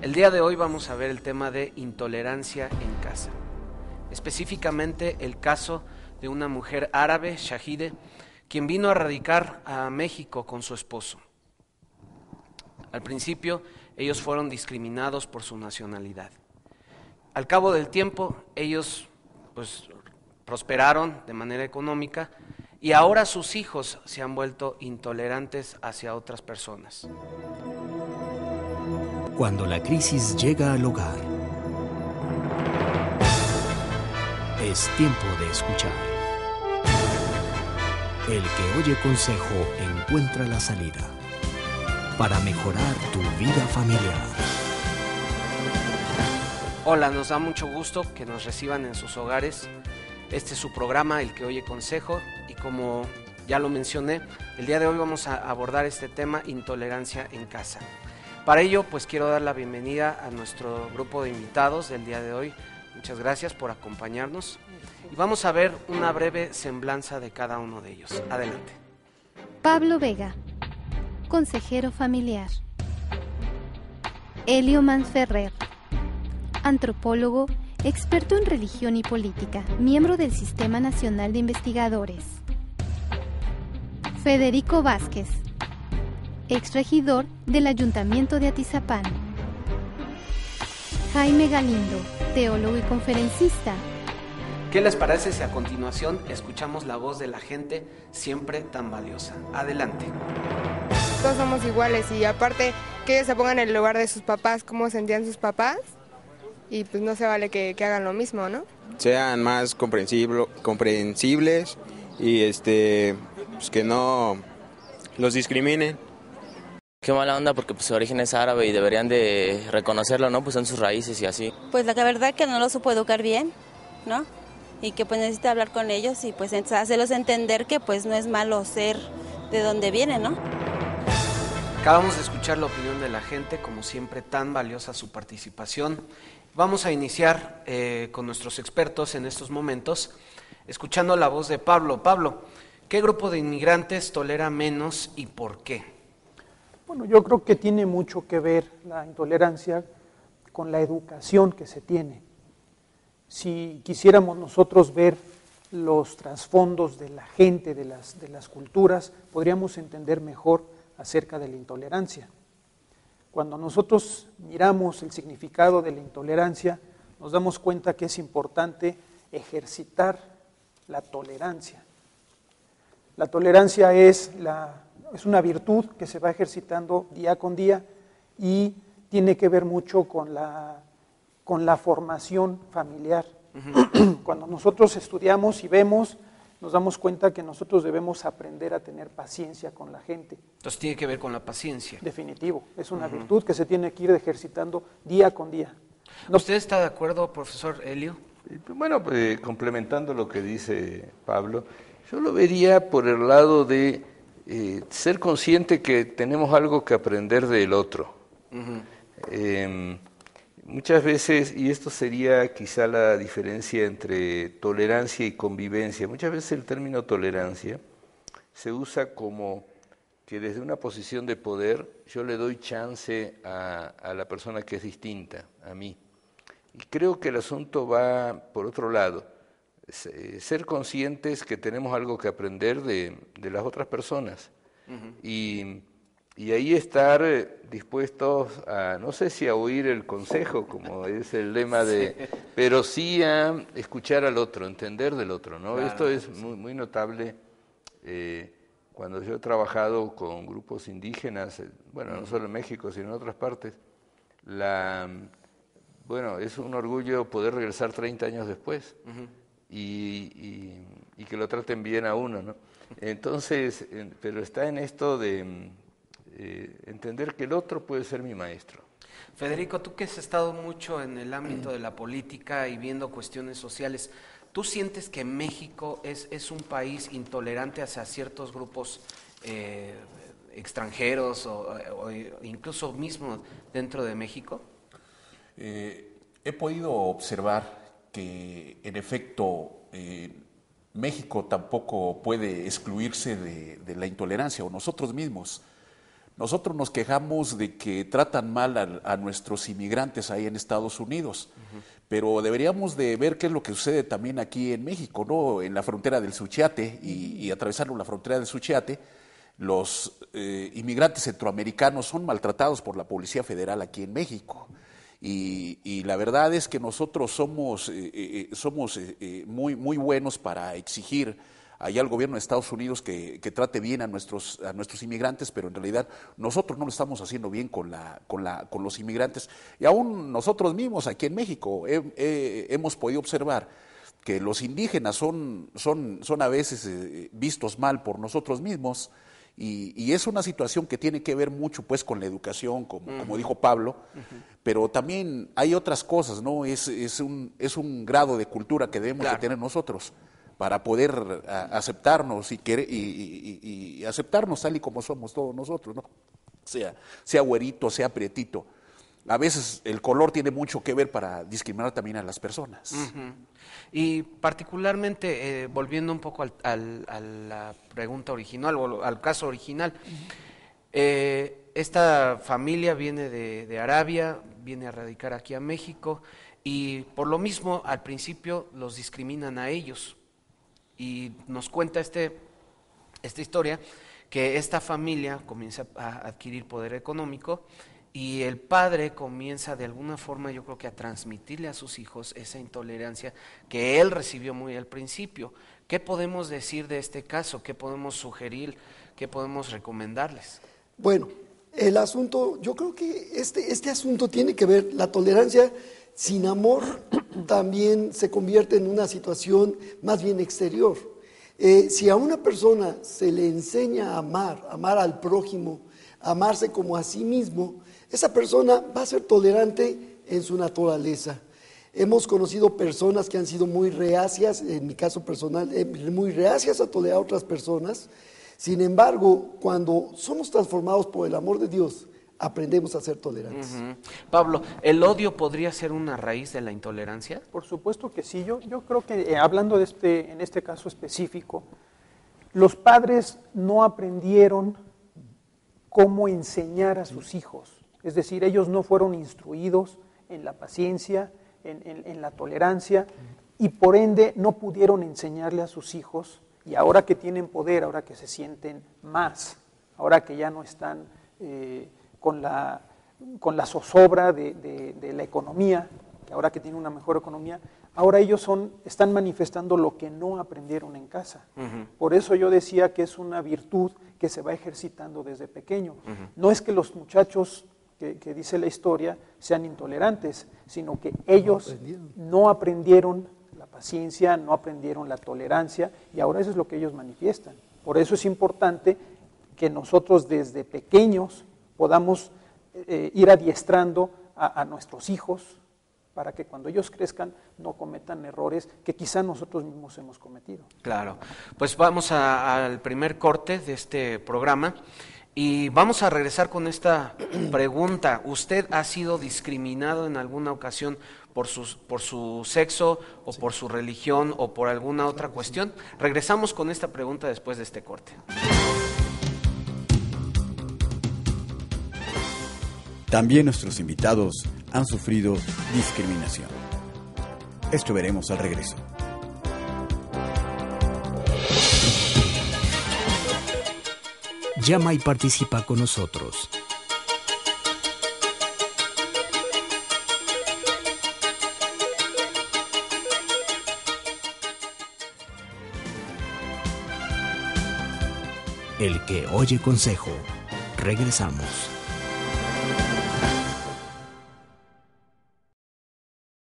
El día de hoy vamos a ver el tema de intolerancia en casa. Específicamente el caso de una mujer árabe, Shahide, quien vino a radicar a México con su esposo. Al principio, ellos fueron discriminados por su nacionalidad. Al cabo del tiempo, ellos prosperaron de manera económica y ahora sus hijos se han vuelto intolerantes hacia otras personas. Cuando la crisis llega al hogar, es tiempo de escuchar. El que oye consejo encuentra la salida para mejorar tu vida familiar. Hola, nos da mucho gusto que nos reciban en sus hogares. Este es su programa, El que oye consejo, y como ya lo mencioné, el día de hoy vamos a abordar este tema, intolerancia en casa. Para ello, pues quiero dar la bienvenida a nuestro grupo de invitados del día de hoy. Muchas gracias por acompañarnos y vamos a ver una breve semblanza de cada uno de ellos. Adelante. Pablo Vega, consejero familiar. Elio Manferrer, antropólogo, experto en religión y política, miembro del Sistema Nacional de Investigadores. Federico Vázquez, exregidor del Ayuntamiento de Atizapán. Jaime Galindo, teólogo y conferencista. ¿Qué les parece si a continuación escuchamos la voz de la gente siempre tan valiosa? Adelante. Todos somos iguales y aparte que ellos se pongan en el lugar de sus papás, cómo sentían sus papás, y pues no se vale que hagan lo mismo, ¿no? Sean más comprensibles y pues que no los discriminen. Qué mala onda porque pues su origen es árabe y deberían de reconocerlo, ¿no? Pues son sus raíces y así. Pues la verdad que no lo supo educar bien, ¿no? Y que pues necesita hablar con ellos y pues hacerlos entender que pues no es malo ser de donde viene, ¿no? Acabamos de escuchar la opinión de la gente, como siempre tan valiosa su participación. Vamos a iniciar con nuestros expertos en estos momentos, escuchando la voz de Pablo. Pablo, ¿qué grupo de inmigrantes tolera menos y por qué? Bueno, yo creo que tiene mucho que ver la intolerancia con la educación que se tiene. Si quisiéramos nosotros ver los trasfondos de la gente, de las culturas, podríamos entender mejor acerca de la intolerancia. Cuando nosotros miramos el significado de la intolerancia, nos damos cuenta que es importante ejercitar la tolerancia. La tolerancia es una virtud que se va ejercitando día con día y tiene que ver mucho con la formación familiar. Uh-huh. Cuando nosotros estudiamos y vemos, nos damos cuenta que nosotros debemos aprender a tener paciencia con la gente. Entonces tiene que ver con la paciencia. Definitivo, es una virtud que se tiene que ir ejercitando día con día. ¿Usted está de acuerdo, profesor Elio? Bueno, complementando lo que dice Pablo, yo lo vería por el lado de ser consciente que tenemos algo que aprender del otro. Uh-huh. Muchas veces, y esto sería quizá la diferencia entre tolerancia y convivencia, muchas veces el término tolerancia se usa como que desde una posición de poder yo le doy chance a la persona que es distinta a mí. Y creo que el asunto va por otro lado, ser conscientes que tenemos algo que aprender de las otras personas. Uh-huh. Y ahí estar dispuestos a, no sé si a oír el consejo, como es el lema de, sí, pero sí a escuchar al otro, entender del otro, ¿no? Claro, esto es muy, muy notable. Cuando yo he trabajado con grupos indígenas, bueno, no solo en México, sino en otras partes, bueno, es un orgullo poder regresar 30 años después. Uh-huh. Y que lo traten bien a uno, ¿no? Entonces, pero está en esto de entender que el otro puede ser mi maestro. Federico, tú que has estado mucho en el ámbito de la política y viendo cuestiones sociales, ¿tú sientes que México es un país intolerante hacia ciertos grupos extranjeros o incluso mismo dentro de México? He podido observar que en efecto México tampoco puede excluirse de la intolerancia, o nosotros mismos. Nosotros nos quejamos de que tratan mal a nuestros inmigrantes ahí en Estados Unidos, pero deberíamos de ver qué es lo que sucede también aquí en México, ¿no? En la frontera del Suchiate y atravesando la frontera del Suchiate, los inmigrantes centroamericanos son maltratados por la Policía Federal aquí en México. Y la verdad es que nosotros somos muy buenos para exigir allá al gobierno de Estados Unidos que trate bien a nuestros inmigrantes, pero en realidad nosotros no lo estamos haciendo bien con los inmigrantes. Y aún nosotros mismos aquí en México hemos podido observar que los indígenas son a veces vistos mal por nosotros mismos. Y es una situación que tiene que ver mucho pues con la educación, como dijo Pablo, pero también hay otras cosas, ¿no? Es un grado de cultura que debemos de tener nosotros para poder aceptarnos y aceptarnos tal y como somos todos nosotros, ¿no? Sea güerito, sea prietito. A veces el color tiene mucho que ver para discriminar también a las personas. Y particularmente, volviendo un poco a la pregunta original o al caso original, esta familia viene de Arabia, viene a radicar aquí a México y por lo mismo al principio los discriminan a ellos. Y nos cuenta esta historia que esta familia comienza a adquirir poder económico y el padre comienza de alguna forma, yo creo que a transmitirle a sus hijos esa intolerancia que él recibió muy al principio. ¿Qué podemos decir de este caso? ¿Qué podemos sugerir? ¿Qué podemos recomendarles? Bueno, el asunto, yo creo que este asunto tiene que ver, la tolerancia sin amor también se convierte en una situación más bien exterior. Si a una persona se le enseña a amar al prójimo, a amarse como a sí mismo, esa persona va a ser tolerante en su naturaleza. Hemos conocido personas que han sido muy reacias, en mi caso personal, muy reacias a tolerar a otras personas. Sin embargo, cuando somos transformados por el amor de Dios, aprendemos a ser tolerantes. Pablo, ¿el odio podría ser una raíz de la intolerancia? Por supuesto que sí. Yo creo que hablando en este caso específico, los padres no aprendieron cómo enseñar a sus hijos. Es decir, ellos no fueron instruidos en la paciencia, en la tolerancia, y por ende no pudieron enseñarle a sus hijos, y ahora que tienen poder, ahora que se sienten más, ahora que ya no están con la zozobra de la economía, que ahora que tienen una mejor economía, ahora ellos están manifestando lo que no aprendieron en casa. Por eso yo decía que es una virtud que se va ejercitando desde pequeño. No es que los muchachos que dice la historia sean intolerantes, sino que ellos no aprendieron la paciencia, no aprendieron la tolerancia, y ahora eso es lo que ellos manifiestan. Por eso es importante que nosotros desde pequeños podamos ir adiestrando a nuestros hijos para que cuando ellos crezcan no cometan errores que quizá nosotros mismos hemos cometido. Claro, pues vamos al primer corte de este programa y vamos a regresar con esta pregunta. ¿Usted ha sido discriminado en alguna ocasión por su sexo o por su religión o por alguna otra cuestión? Regresamos con esta pregunta después de este corte. También nuestros invitados han sufrido discriminación. Esto veremos al regreso. Llama y participa con nosotros. El que oye consejo. Regresamos.